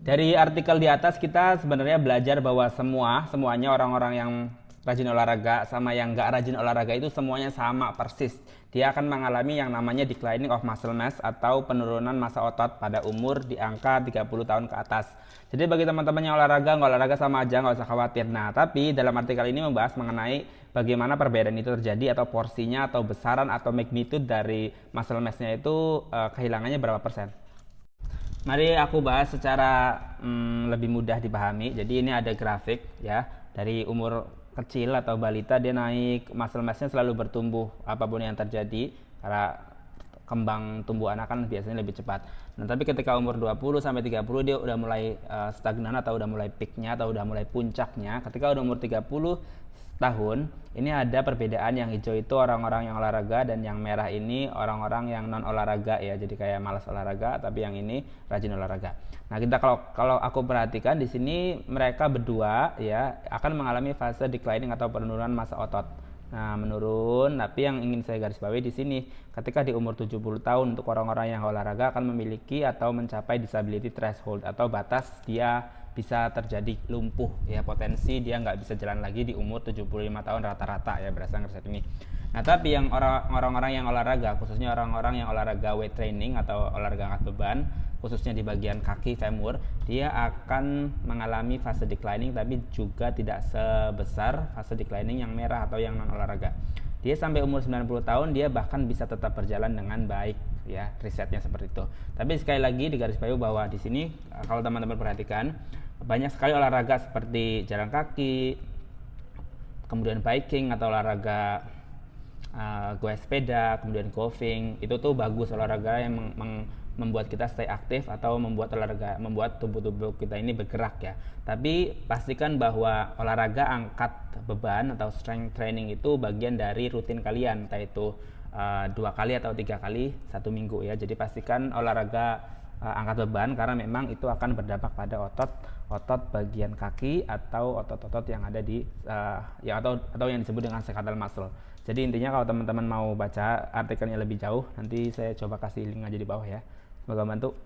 Dari artikel di atas kita sebenarnya belajar bahwa semuanya orang-orang yang rajin olahraga sama yang nggak rajin olahraga itu semuanya sama persis. Dia akan mengalami yang namanya declining of muscle mass atau penurunan massa otot pada umur di angka 30 tahun ke atas. Jadi bagi teman-teman yang olahraga, nggak olahraga sama aja, nggak usah khawatir. Nah, tapi dalam artikel ini membahas mengenai bagaimana perbedaan itu terjadi atau porsinya atau besaran atau magnitude dari muscle mass-nya itu kehilangannya berapa persen. Mari aku bahas secara lebih mudah dipahami. Jadi ini ada grafik ya, dari umur kecil atau balita dia naik muscle mass-nya selalu bertumbuh apapun yang terjadi karena kembang tumbuh anak kan biasanya lebih cepat. Nah, tapi ketika umur 20 sampai 30 dia udah mulai stagnan atau udah mulai peaknya atau udah mulai puncaknya. Ketika udah umur 30 tahun, ini ada perbedaan. Yang hijau itu orang-orang yang olahraga dan yang merah ini orang-orang yang non olahraga ya. Jadi kayak malas olahraga tapi yang ini rajin olahraga. Nah, kita kalau aku perhatikan di sini mereka berdua ya akan mengalami fase declining atau penurunan massa otot. Nah, menurun, tapi yang ingin saya garis bawahi di sini, ketika di umur 70 tahun untuk orang-orang yang olahraga akan memiliki atau mencapai disability threshold atau batas dia bisa terjadi lumpuh ya, potensi dia nggak bisa jalan lagi di umur 75 tahun rata-rata ya berdasarkan riset ini. Nah, tapi yang orang-orang yang olahraga, khususnya orang-orang yang olahraga weight training atau olahraga angkat beban, khususnya di bagian kaki femur, dia akan mengalami fase declining tapi juga tidak sebesar fase declining yang merah atau yang non olahraga. Dia sampai umur 90 tahun dia bahkan bisa tetap berjalan dengan baik ya, risetnya seperti itu. Tapi sekali lagi di garis bawahi bahwa di sini kalau teman-teman perhatikan banyak sekali olahraga seperti jalan kaki, kemudian biking atau olahraga goes sepeda, kemudian golfing, itu tuh bagus olahraga yang membuat kita stay aktif atau membuat tubuh kita ini bergerak ya. Tapi pastikan bahwa olahraga angkat beban atau strength training itu bagian dari rutin kalian, entah itu 2 kali atau 3 kali 1 minggu ya. Jadi pastikan olahraga angkat beban karena memang itu akan berdampak pada otot bagian kaki atau otot-otot yang ada di ya atau yang disebut dengan skeletal muscle. Jadi intinya kalau teman-teman mau baca artikelnya lebih jauh, nanti saya coba kasih link aja di bawah ya. Semoga membantu.